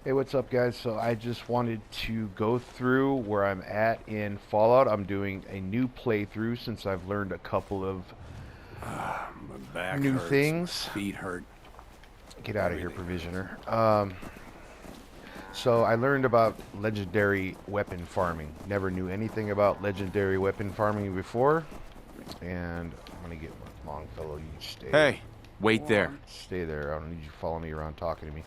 Hey, what's up, guys? So I just wanted to go through where I'm at in Fallout. I'm doing a new playthrough since I've learned a couple of My back new hurts, my things. feet hurt, Get out of here, everything hurts. Provisioner. So I learned about legendary weapon farming. Never knew anything about legendary weapon farming before. And I'm gonna get Longfellow. You Hey, wait there. stay there. I don't need you following me around talking to me.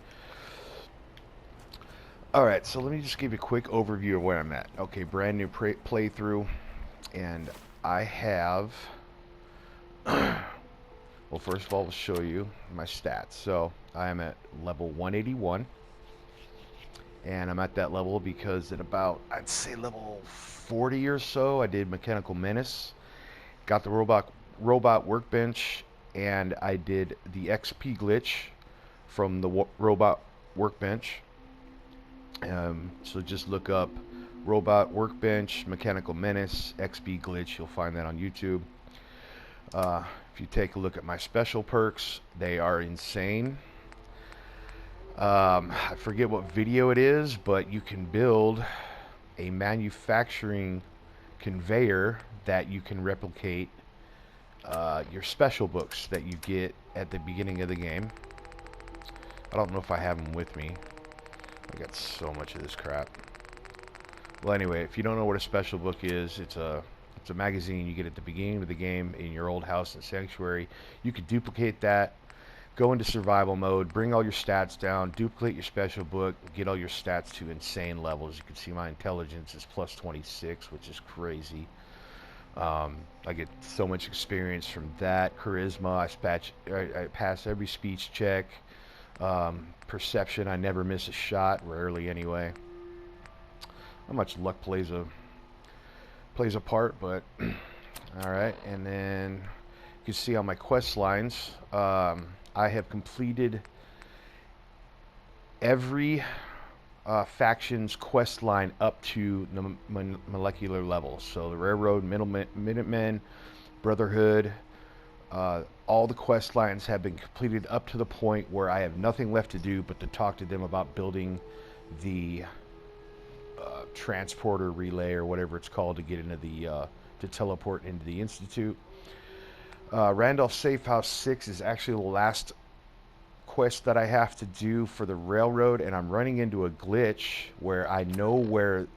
All right, so let me just give you a quick overview of where I'm at. Okay, brand new playthrough, and I have. Well, first of all, I'll show you my stats. So I am at level 181, and I'm at that level because at about, I'd say level 40 or so, I did Mechanical Menace, got the robot workbench, and I did the XP glitch from the robot workbench. So just look up Robot Workbench, Mechanical Menace, XP Glitch. You'll find that on YouTube. If you take a look at my special perks, they are insane. I forget what video it is, but you can build a manufacturing conveyor that you can replicate your special books that you get at the beginning of the game. I don't know if I have them with me. I got so much of this crap. Well, anyway, if you don't know what a special book is, it's a magazine you get at the beginning of the game in your old house in Sanctuary. You could duplicate that, go into survival mode, bring all your stats down, duplicate your special book, get all your stats to insane levels. You can see my intelligence is plus 26, which is crazy. I get so much experience from that. Charisma, I pass every speech check. Perception, I never miss a shot, rarely anyway. How much luck plays a part, but all right. And then you can see on my quest lines, I have completed every faction's quest line up to the molecular level. So the Railroad, Minutemen, Brotherhood, all the quest lines have been completed up to the point where I have nothing left to do but to talk to them about building the transporter relay or whatever it's called to get into the to teleport into the Institute. Randolph Safehouse 6 is actually the last quest that I have to do for the railroad, and I'm running into a glitch where I know where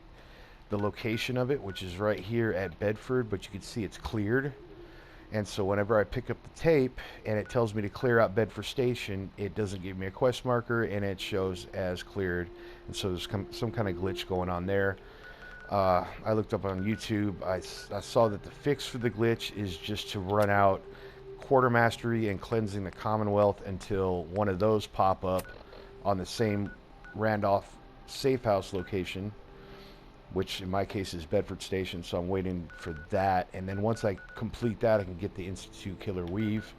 the location of it, which is right here at Bedford, but you can see it's cleared. And so whenever I pick up the tape and it tells me to clear out Bedford Station, it doesn't give me a quest marker and it shows as cleared. And so there's some kind of glitch going on there. I looked up on YouTube. I saw that the fix for the glitch is just to run out Quartermastery and Cleansing the Commonwealth until one of those pop up on the same Randolph Safehouse location, which in my case is Bedford Station, so I'm waiting for that. And then once I complete that, I can get the Institute Killer Weave,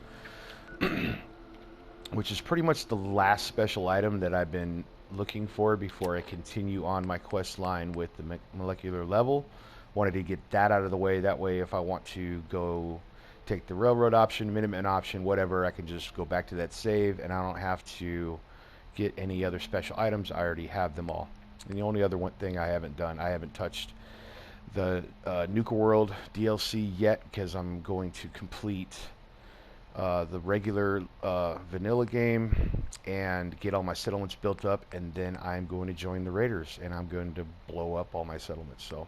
which is pretty much the last special item that I've been looking for before I continue on my quest line with the molecular level. Wanted to get that out of the way. That way, if I want to go take the railroad option, Minuteman option, whatever, I can just go back to that save, and I don't have to get any other special items. I already have them all. And the only other one thing I haven't done, I haven't touched the Nuka World DLC yet because I'm going to complete the regular vanilla game and get all my settlements built up, and then I'm going to join the Raiders and I'm going to blow up all my settlements. So,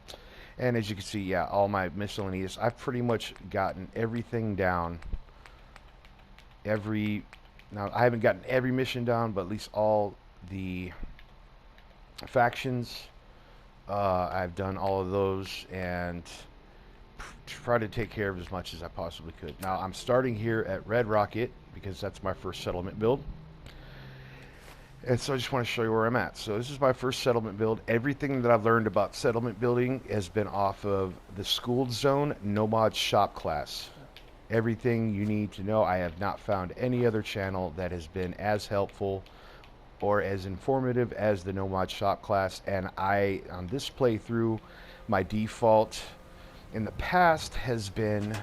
and as you can see, yeah, all my miscellaneous, I've pretty much gotten everything down. Now I haven't gotten every mission down, but at least all the factions, I've done all of those and try to take care of as much as I possibly could. Now I'm starting here at Red Rocket because that's my first settlement build, and so I just want to show you where I'm at. So this is my first settlement build. Everything that I've learned about settlement building has been off of the Schooled Zone Nomad Shop class. Everything you need to know. I have not found any other channel that has been as helpful or as informative as the Nomad Shop class. And on this playthrough, my default in the past has been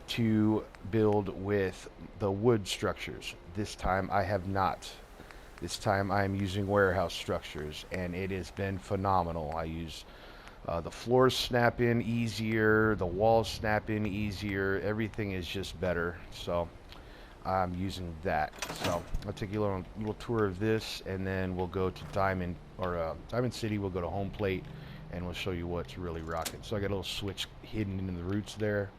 to build with the wood structures. This time I have not This time I am using warehouse structures, and it has been phenomenal. I use the floors snap in easier, the walls snap in easier, everything is just better. So I'm using that. So I'll take you on a little tour of this, and then we'll go to Diamond City. We'll go to Home Plate, and we'll show you what's really rocking. So I got a little switch hidden in the roots there.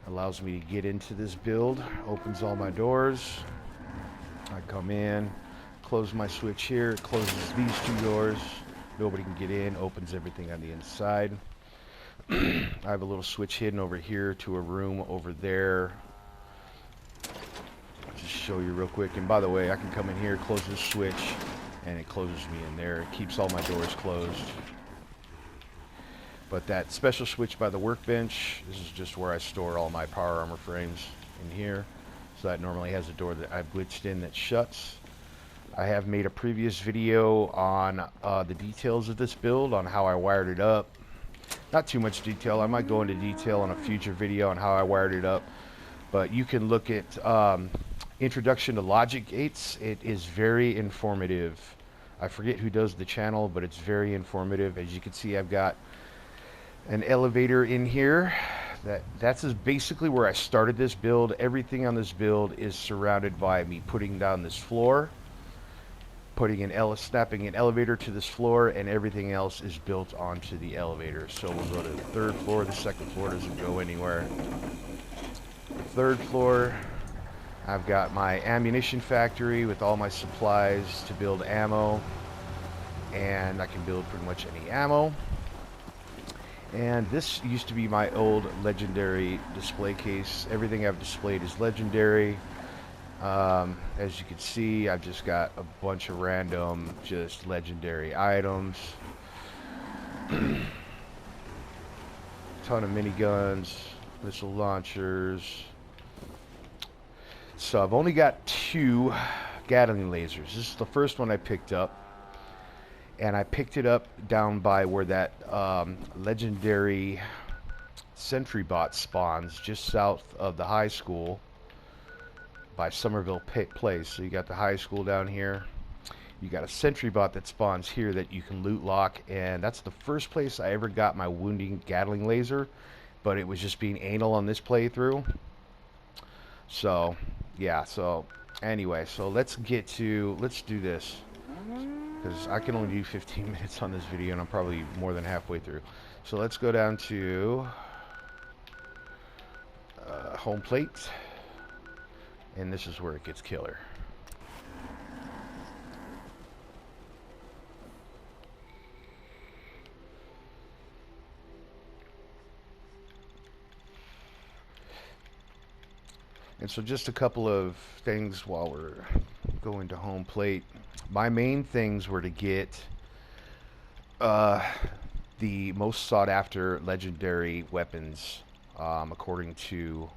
Allows me to get into this build. Opens all my doors. I come in, close my switch here. It closes these two doors. Nobody can get in. Opens everything on the inside. I have a little switch hidden over here to a room over there. Just show you real quick. And by the way, I can come in here, close this switch, and it closes me in there. It keeps all my doors closed. But that special switch by the workbench, this is just where I store all my power armor frames in here. So that normally has a door that I've glitched in that shuts. I have made a previous video on the details of this build, on how I wired it up. Not too much detail. I might go into detail on a future video on how I wired it up. But you can look at Introduction to Logic Gates. It is very informative. I forget who does the channel, but it's very informative. As you can see, I've got an elevator in here. That's basically where I started this build. Everything on this build is surrounded by me putting down this floor, snapping an elevator to this floor, and everything else is built onto the elevator. So we'll go to the third floor. The second floor doesn't go anywhere. Third floor, I've got my ammunition factory with all my supplies to build ammo, and I can build pretty much any ammo. And this used to be my old legendary display case. Everything I've displayed is legendary. As you can see, I've just got a bunch of random, just legendary items. Ton of miniguns, missile launchers. So I've only got 2 Gatling lasers. This is the first one I picked up. And I picked it up down by where that legendary sentry bot spawns, just south of the high school by Somerville Place. So you got the high school down here. You got a sentry bot that spawns here that you can loot lock, and that's the first place I ever got my wounding Gatling laser, but it was just being anal on this playthrough. So yeah, so anyway, so let's do this, because I can only do 15 minutes on this video, and I'm probably more than halfway through. So let's go down to Home Plate, and this is where it gets killer. And so just a couple of things while we're going to Home Plate. My main things were to get the most sought after legendary weapons, according to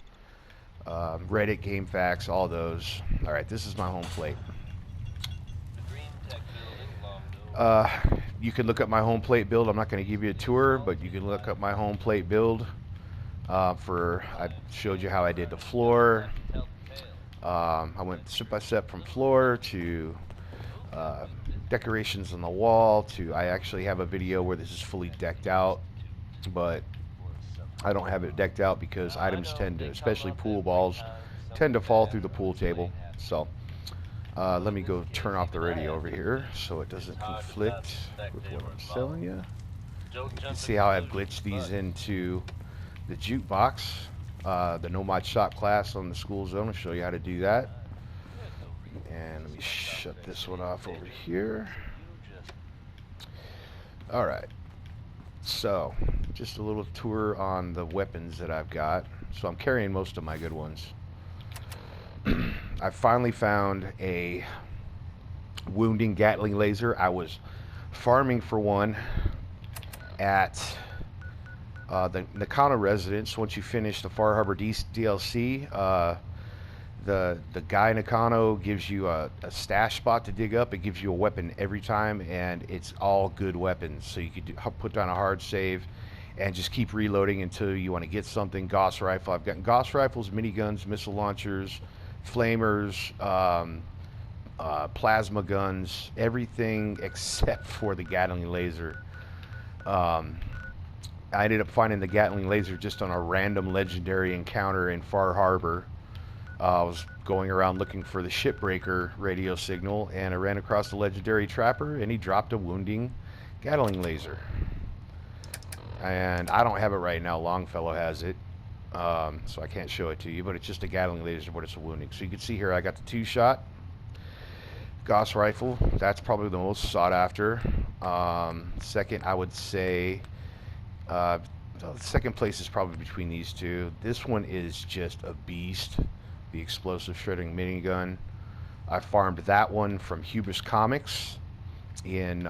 Reddit, GameFAQs, all those. Alright, this is my Home Plate. You can look up my Home Plate build. I'm not going to give you a tour, but you can look up my Home Plate build. I showed you how I did the floor. I went step by step from floor to decorations on the wall to, I actually have a video where this is fully decked out, but I don't have it decked out because items tend to, especially pool balls, tend to fall through the pool table. So let me go turn off the radio over here so it doesn't conflict with what I'm selling you. You can see how I've glitched these into the jukebox, the No Mod Shop class on the school zone. I'll show you how to do that. And let me shut this one off over here. Alright, so just a little tour on the weapons that I've got. So I'm carrying most of my good ones. I finally found a wounding Gatling laser. I was farming for one at the Nakano residence. Once you finish the Far Harbor DLC, the guy Nakano gives you a stash spot to dig up. It gives you a weapon every time, and it's all good weapons. So you could put down a hard save and just keep reloading until you want to get something. Gauss rifle. I've got Gauss rifles, miniguns, missile launchers, flamers, plasma guns, everything except for the Gatling laser. Um, I ended up finding the Gatling laser just on a random legendary encounter in Far Harbor. I was going around looking for the shipbreaker radio signal, and I ran across the legendary trapper, and he dropped a wounding Gatling laser. And I don't have it right now. Longfellow has it, so I can't show it to you, but it's just a Gatling laser, but it's a wounding. So you can see here I got the 2-shot Gauss rifle. That's probably the most sought after. Second, I would say, second place is probably between these two. This one is just a beast, the explosive shredding minigun. I farmed that one from Hubris Comics in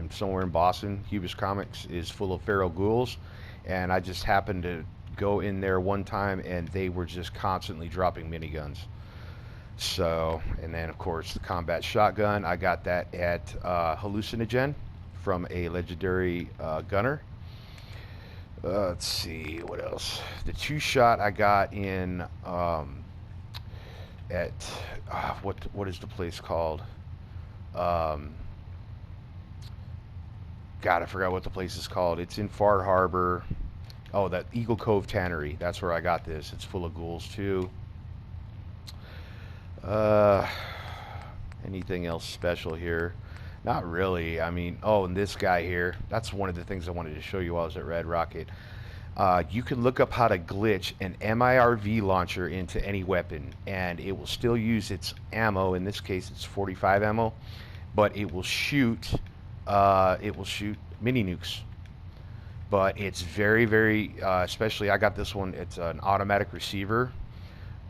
somewhere in Boston. Hubris Comics is full of feral ghouls, and I just happened to go in there one time, and they were just constantly dropping miniguns. So, and then of course the combat shotgun, I got that at Hallucinogen from a legendary gunner. Let's see what else. The 2-shot I got in at what is the place called? God, I forgot what the place is called. It's in Far Harbor. Oh, that Eagle Cove Tannery. That's where I got this. It's full of ghouls too. Anything else special here? Not really. I mean, oh, and this guy here. That's one of the things I wanted to show you while I was at Red Rocket. You can look up how to glitch an MIRV launcher into any weapon, and it will still use its ammo. In this case, it's 45 ammo, but it will shoot mini nukes. But it's very, very, especially I got this one. It's an automatic receiver,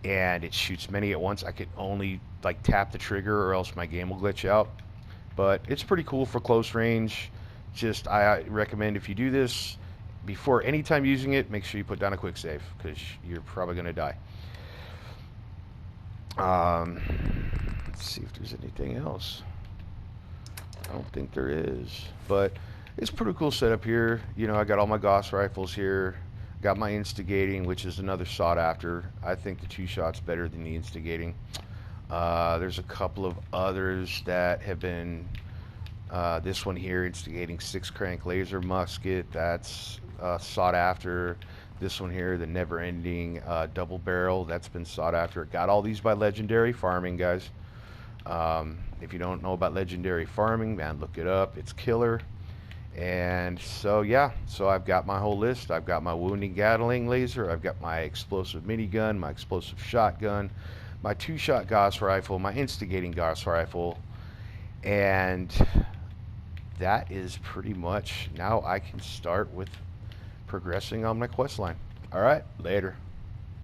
and it shoots many at once. I could only like tap the trigger, or else my game will glitch out. But it's pretty cool for close range. Just I recommend if you do this before any time using it, make sure you put down a quick save, because you're probably gonna die. Let's see if there's anything else. I don't think there is, but it's a pretty cool setup here. You know, I got all my Gauss rifles here. Got my instigating, which is another sought after. I think the 2-shot's better than the instigating. There's a couple of others that have been, this one here, instigating 6-crank laser musket. That's sought after. This one here, the never-ending double barrel, that's been sought after. Got all these by legendary farming, guys. If you don't know about legendary farming, man, look it up. It's killer. And so yeah, so I've got my whole list. I've got my wounding Gatling laser, I've got my explosive minigun, my explosive shotgun, my 2-shot Gauss rifle, my instigating Gauss rifle, and that is pretty much, now I can start with progressing on my quest line. Alright, later.